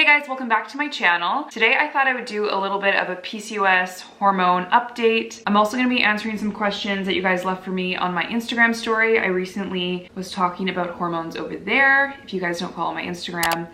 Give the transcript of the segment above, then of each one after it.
Hey guys, welcome back to my channel. Today I thought I would do a little bit of a PCOS hormone update. I'm also going to be answering some questions that you guys left for me on my Instagram story. I recently was talking about hormones over there. If you guys don't follow my Instagram,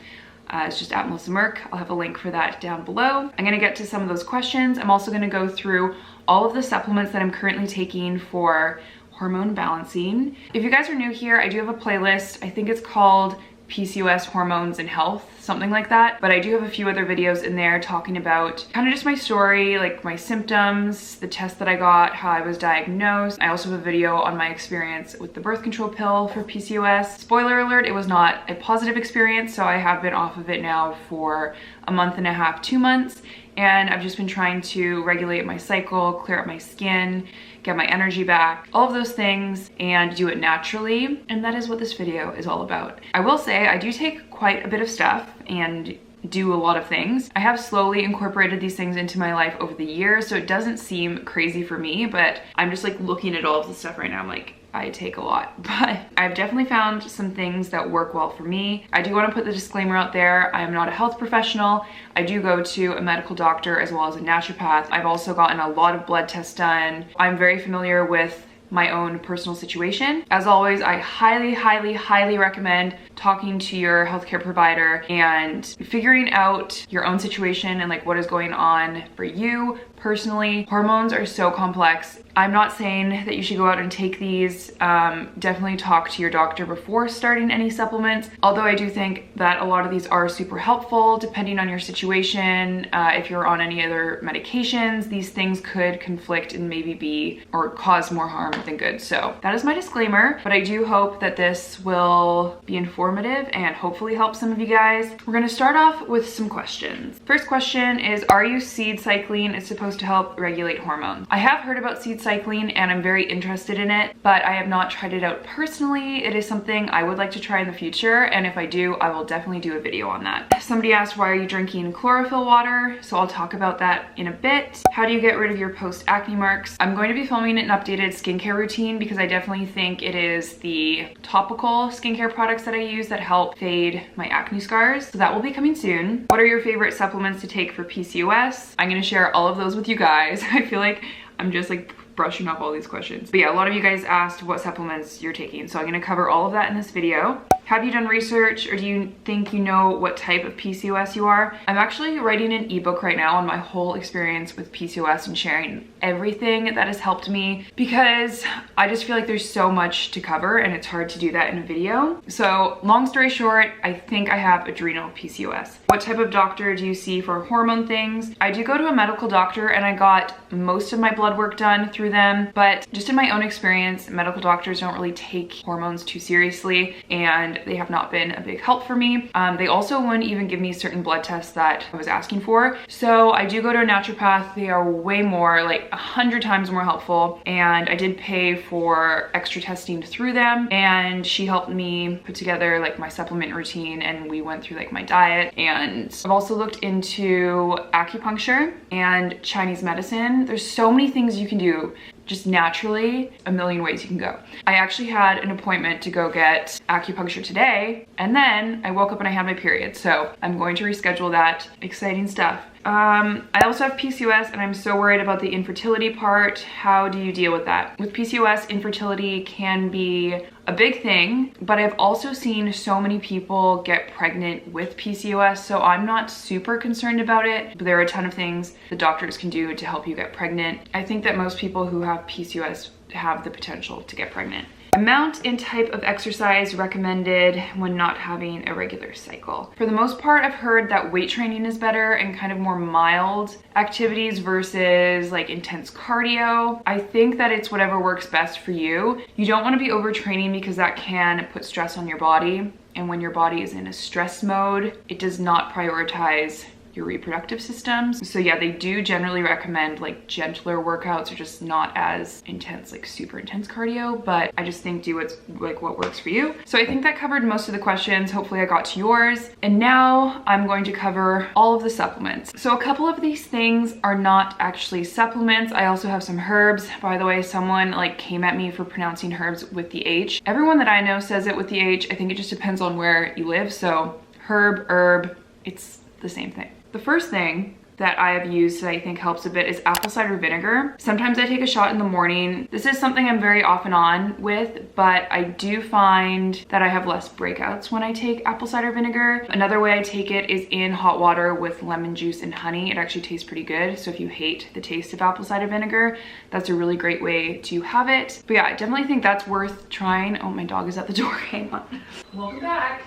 it's just at Melissa Merck. I'll have a link for that down below. I'm going to get to some of those questions. I'm also going to go through all of the supplements that I'm currently taking for hormone balancing. If you guys are new here, I do have a playlist. I think it's called PCOS hormones and health, something like that. But I do have a few other videos in there talking about kind of just my story, like my symptoms, the test that I got, how I was diagnosed. I also have a video on my experience with the birth control pill for PCOS. Spoiler alert, it was not a positive experience, so I have been off of it now for a month and a half, 2 months. And I've just been trying to regulate my cycle, clear up my skin, get my energy back, all of those things, and do it naturally. And that is what this video is all about. I will say I do take quite a bit of stuff and do a lot of things. I have slowly incorporated these things into my life over the years, so it doesn't seem crazy for me, but I'm just like looking at all of the stuff right now, I'm like, I take a lot, but I've definitely found some things that work well for me. I do want to put the disclaimer out there. I am not a health professional. I do go to a medical doctor as well as a naturopath. I've also gotten a lot of blood tests done. I'm very familiar with my own personal situation. As always, I highly recommend talking to your healthcare provider and figuring out your own situation and like what is going on for you personally. Hormones are so complex. I'm not saying that you should go out and take these. Definitely talk to your doctor before starting any supplements. Although I do think that a lot of these are super helpful depending on your situation. If you're on any other medications, these things could conflict and maybe be or cause more harm than good. So that is my disclaimer, but I do hope that this will be informative and hopefully help some of you guys. We're gonna start off with some questions. First question is, are you seed cycling? It's supposed to help regulate hormones. I have heard about seed cycling and I'm very interested in it, but I have not tried it out personally. It is something I would like to try in the future, and if I do, I will definitely do a video on that. Somebody asked, why are you drinking chlorophyll water? So I'll talk about that in a bit. How do you get rid of your post-acne marks? I'm going to be filming an updated skincare routine because I definitely think it is the topical skincare products that I use that help fade my acne scars. So that will be coming soon. What are your favorite supplements to take for PCOS? I'm going to share all of those with you guys. I feel like I'm just like brushing up all these questions. But yeah, a lot of you guys asked what supplements you're taking, so I'm going to cover all of that in this video. Have you done research, or do you think you know what type of PCOS you are? I'm actually writing an ebook right now on my whole experience with PCOS and sharing everything that has helped me, because I just feel like there's so much to cover and it's hard to do that in a video. So long story short, I think I have adrenal PCOS. What type of doctor do you see for hormone things? I do go to a medical doctor and I got most of my blood work done through them, but just in my own experience, medical doctors don't really take hormones too seriously and they have not been a big help for me. They also wouldn't even give me certain blood tests that I was asking for. So I do go to a naturopath. They are way more, like 100 times more helpful. And I did pay for extra testing through them. And she helped me put together like my supplement routine, and we went through like my diet. And I've also looked into acupuncture and Chinese medicine. There's so many things you can do just naturally, a million ways you can go. I actually had an appointment to go get acupuncture today, and then I woke up and I had my period. So I'm going to reschedule that. Exciting stuff. I also have PCOS and I'm so worried about the infertility part. How do you deal with that? With PCOS, infertility can be a big thing, but I've also seen so many people get pregnant with PCOS, so I'm not super concerned about it, but there are a ton of things the doctors can do to help you get pregnant. I think that most people who have PCOS have the potential to get pregnant. Amount and type of exercise recommended when not having a regular cycle. For the most part, I've heard that weight training is better and kind of more mild activities versus like intense cardio. I think that it's whatever works best for you. You don't want to be overtraining because that can put stress on your body. And when your body is in a stress mode, it does not prioritize your reproductive systems. So yeah, they do generally recommend like gentler workouts or just not as intense, like super intense cardio, but I just think do what's like what works for you. So I think that covered most of the questions. Hopefully I got to yours. And now I'm going to cover all of the supplements. So a couple of these things are not actually supplements. I also have some herbs. By the way, someone like came at me for pronouncing herbs with the H. Everyone that I know says it with the H. I think it just depends on where you live. So herb, herb, it's the same thing. The first thing that I have used that I think helps a bit is apple cider vinegar. Sometimes I take a shot in the morning. This is something I'm very off and on with, but I do find that I have less breakouts when I take apple cider vinegar. Another way I take it is in hot water with lemon juice and honey. It actually tastes pretty good. So if you hate the taste of apple cider vinegar, that's a really great way to have it. But yeah, I definitely think that's worth trying. Oh, my dog is at the door. Hang on. Welcome back.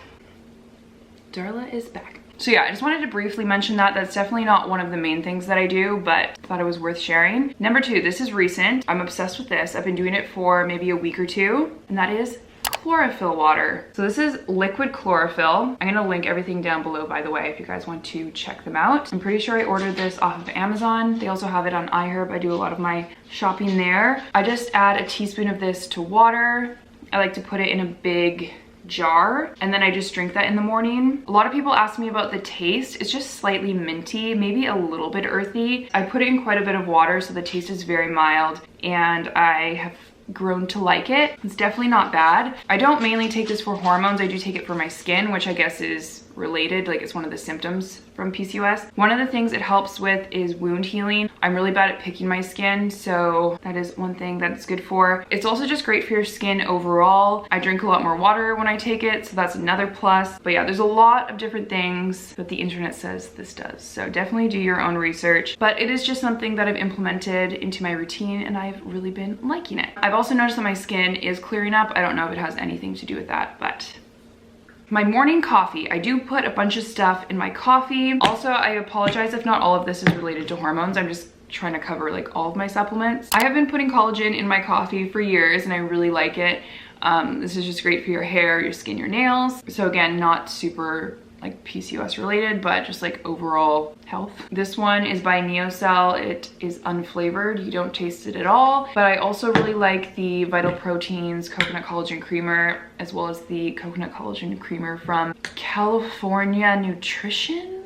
Darla is back. So yeah, I just wanted to briefly mention that. That's definitely not one of the main things that I do, but thought it was worth sharing. Number 2, this is recent. I'm obsessed with this. I've been doing it for maybe a week or 2, and that is chlorophyll water. So this is liquid chlorophyll. I'm gonna link everything down below, by the way, if you guys want to check them out. I'm pretty sure I ordered this off of Amazon. They also have it on Iherb. I do a lot of my shopping there. I just add a teaspoon of this to water. I like to put it in a big jar, and then I just drink that in the morning. A lot of people ask me about the taste. It's just slightly minty, maybe a little bit earthy. I put it in quite a bit of water, so the taste is very mild, and I have grown to like it. It's definitely not bad. I don't mainly take this for hormones. I do take it for my skin, which I guess is related, like it's one of the symptoms from PCOS. One of the things it helps with is wound healing. I'm really bad at picking my skin, so that is one thing that it's good for. It's also just great for your skin overall. I drink a lot more water when I take it, so that's another plus. But yeah, there's a lot of different things that the internet says this does, so definitely do your own research. But it is just something that I've implemented into my routine, and I've really been liking it. I've also noticed that my skin is clearing up. I don't know if it has anything to do with that, but my morning coffee. I do put a bunch of stuff in my coffee. Also, I apologize if not all of this is related to hormones. I'm just trying to cover like all of my supplements. I have been putting collagen in my coffee for years, and I really like it. This is just great for your hair, your skin, your nails. So again, not super like PCOS related, but just like overall health. This one is by Neocell. It is unflavored. You don't taste it at all. But I also really like the Vital Proteins Coconut Collagen Creamer, as well as the Coconut Collagen Creamer from California Nutrition.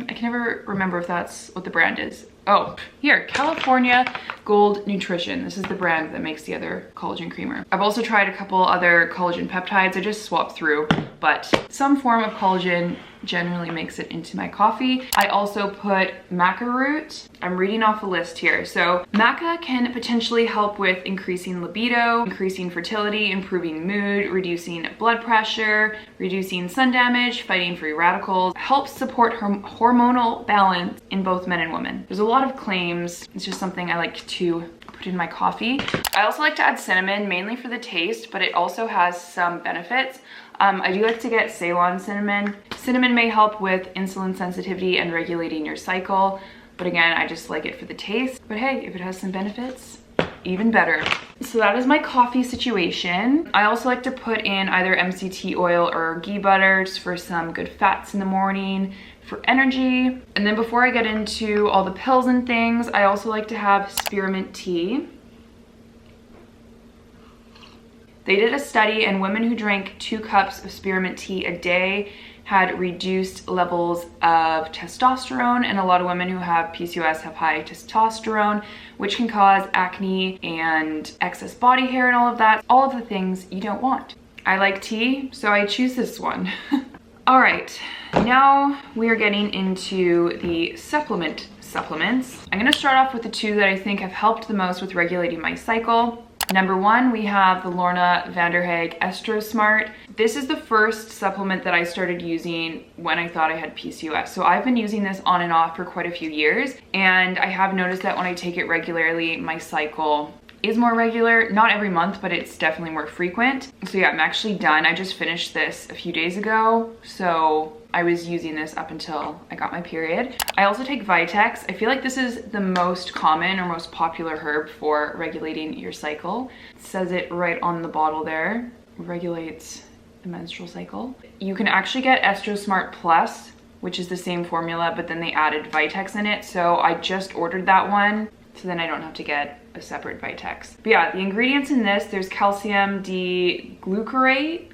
I can never remember if that's what the brand is. Oh, here, California Gold Nutrition. This is the brand that makes the other collagen creamer. I've also tried a couple other collagen peptides. I just swapped through, but some form of collagen generally makes it into my coffee. I also put maca root. I'm reading off a list here. So maca can potentially help with increasing libido, increasing fertility, improving mood, reducing blood pressure, reducing sun damage, fighting free radicals, helps support hormonal balance in both men and women. There's a lot of claims. It's just something I like to put in my coffee. I also like to add cinnamon, mainly for the taste, but it also has some benefits. I do like to get Ceylon cinnamon. Cinnamon may help with insulin sensitivity and regulating your cycle, but again, I just like it for the taste. But hey, if it has some benefits, even better. So that is my coffee situation. I also like to put in either MCT oil or ghee butter just for some good fats in the morning, for energy. And then before I get into all the pills and things, I also like to have spearmint tea. They did a study, and women who drank 2 cups of spearmint tea a day had reduced levels of testosterone, and a lot of women who have PCOS have high testosterone, which can cause acne and excess body hair and all of that. All of the things you don't want. I like tea, so I choose this one. All right, now we are getting into the supplements. I'm gonna start off with the 2 that I think have helped the most with regulating my cycle. Number 1, we have the Lorna van der Haag Estro Smart. This is the first supplement that I started using when I thought I had PCOS. So I've been using this on and off for quite a few years, and I have noticed that when I take it regularly, my cycle is more regular. Not every month, but it's definitely more frequent. So yeah, I'm actually done. I just finished this a few days ago, so I was using this up until I got my period. I also take Vitex. I feel like this is the most common or most popular herb for regulating your cycle. It says it right on the bottle there. Regulates the menstrual cycle. You can actually get Estro Smart Plus, which is the same formula, but then they added Vitex in it. So I just ordered that one, so then I don't have to get a separate Vitex. But yeah, the ingredients in this, there's calcium D-glucarate.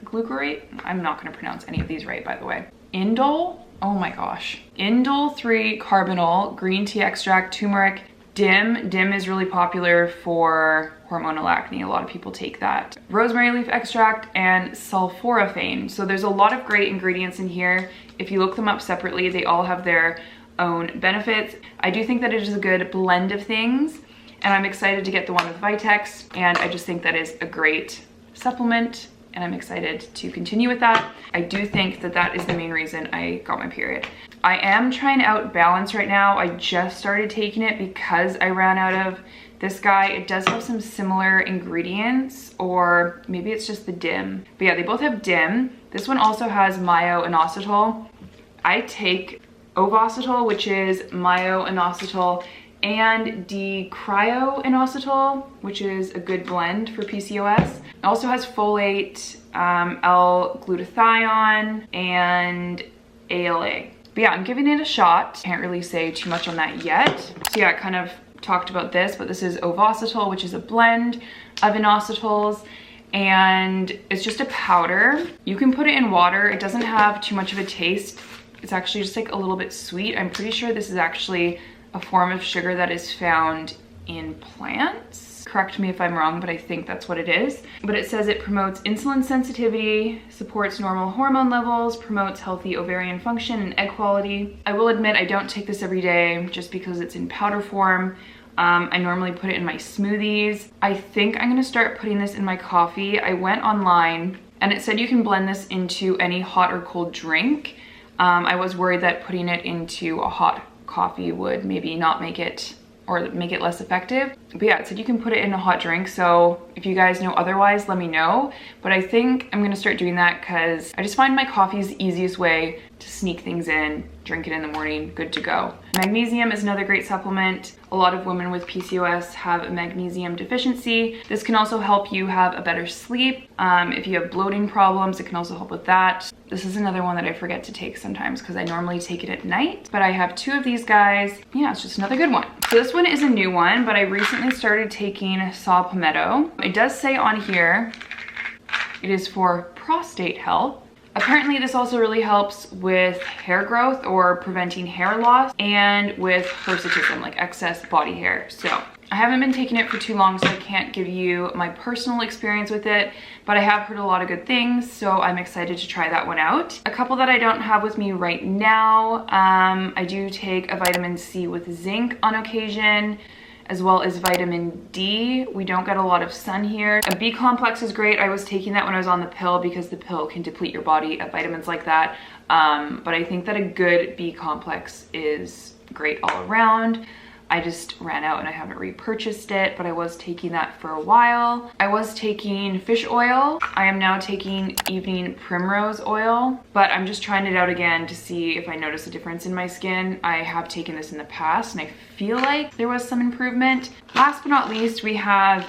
I'm not gonna pronounce any of these right, by the way. Indole, oh my gosh. Indole 3-carbinol, green tea extract, turmeric, DIM. DIM is really popular for hormonal acne. A lot of people take that. Rosemary leaf extract and sulforaphane. So there's a lot of great ingredients in here. If you look them up separately, they all have their own benefits. I do think that it is a good blend of things, and I'm excited to get the one with Vitex, and I just think that is a great supplement, and I'm excited to continue with that. I do think that that is the main reason I got my period. I am trying to outbalance right now. I just started taking it because I ran out of this guy. It does have some similar ingredients, or maybe it's just the DIM. But yeah, they both have DIM. This one also has Inositol. I take Ovositol, which is Inositol, and Inositol, which is a good blend for PCOS. It also has folate, L-glutathione, and ALA. But yeah, I'm giving it a shot. Can't really say too much on that yet. So yeah, I kind of talked about this, but this is Ovositol, which is a blend of inositols, and it's just a powder. You can put it in water. It doesn't have too much of a taste. It's actually just like a little bit sweet. I'm pretty sure this is actually a form of sugar that is found in plants. Correct me if I'm wrong, but I think that's what it is. But it says it promotes insulin sensitivity, supports normal hormone levels, promotes healthy ovarian function and egg quality. I will admit I don't take this every day just because it's in powder form. I normally put it in my smoothies. I think I'm gonna start putting this in my coffee. I went online and it said you can blend this into any hot or cold drink. I was worried that putting it into a hot coffee would maybe not make it, or make it less effective. But yeah, it said you can put it in a hot drink. So if you guys know otherwise, let me know. But I think I'm gonna start doing that because I just find my coffee is the easiest way to sneak things in, drink it in the morning, good to go. Magnesium is another great supplement. A lot of women with PCOS have a magnesium deficiency. This can also help you have a better sleep. If you have bloating problems, it can also help with that. This is another one that I forget to take sometimes because I normally take it at night, but I have 2 of these guys. Yeah, it's just another good one. So this one is a new one, but I recently started taking saw palmetto. It does say on here, it is for prostate health. Apparently this also really helps with hair growth or preventing hair loss, and with hirsutism, like excess body hair. So I haven't been taking it for too long, so I can't give you my personal experience with it, but I have heard a lot of good things, so I'm excited to try that one out. A couple that I don't have with me right now, I do take a vitamin C with zinc on occasion, as well as vitamin D. We don't get a lot of sun here. A B complex is great. I was taking that when I was on the pill because the pill can deplete your body of vitamins like that. But I think that a good B complex is great all around. I just ran out and I haven't repurchased it, but I was taking that for a while. I was taking fish oil. I am now taking evening primrose oil, but I'm just trying it out again to see if I notice a difference in my skin. I have taken this in the past and I feel like there was some improvement. Last but not least, we have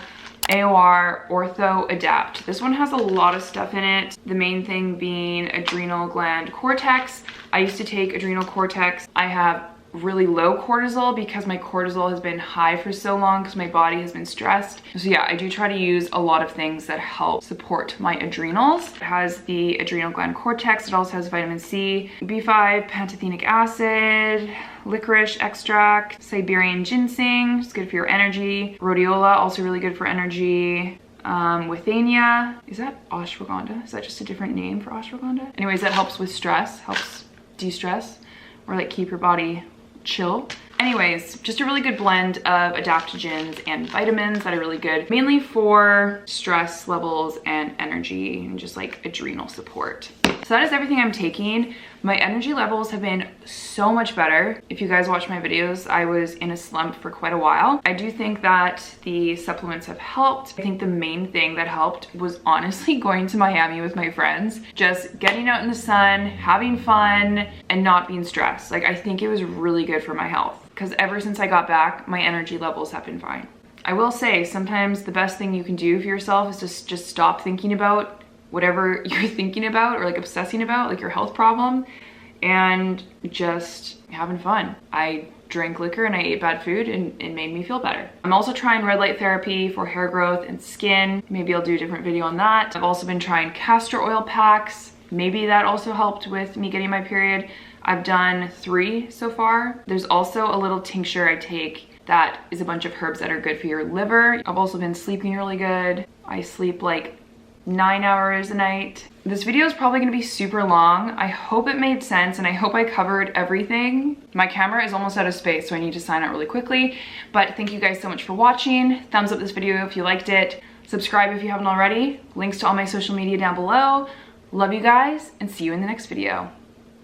AOR Ortho Adapt. This one has a lot of stuff in it. The main thing being adrenal gland cortex. I used to take adrenal cortex. I have really low cortisol because my cortisol has been high for so long because my body has been stressed. So yeah, I do try to use a lot of things that help support my adrenals. It has the adrenal gland cortex. It also has vitamin C, B5, pantothenic acid, licorice extract, Siberian ginseng, it's good for your energy. Rhodiola, also really good for energy. Withania, is that ashwagandha? Is that just a different name for ashwagandha? Anyways, that helps with stress, helps de-stress, or like keep your body chill. Anyways, just a really good blend of adaptogens and vitamins that are really good, mainly for stress levels and energy and just like adrenal support. So that is everything I'm taking. My energy levels have been so much better. If you guys watch my videos, I was in a slump for quite a while. I do think that the supplements have helped. I think the main thing that helped was honestly going to Miami with my friends, just getting out in the sun, having fun, and not being stressed. Like, I think it was really good for my health because ever since I got back, my energy levels have been fine. I will say sometimes the best thing you can do for yourself is just stop thinking about whatever you're thinking about or like obsessing about, like your health problem, and just having fun. I drank liquor and I ate bad food and it made me feel better. I'm also trying red light therapy for hair growth and skin. Maybe I'll do a different video on that. I've also been trying castor oil packs. Maybe that also helped with me getting my period. I've done 3 so far. There's also a little tincture I take that is a bunch of herbs that are good for your liver. I've also been sleeping really good. I sleep like 9 hours a night. This video is probably gonna be super long. I hope it made sense and I hope I covered everything. My camera is almost out of space, so I need to sign out really quickly. But thank you guys so much for watching. Thumbs up this video if you liked it. Subscribe if you haven't already. Links to all my social media down below. Love you guys and see you in the next video.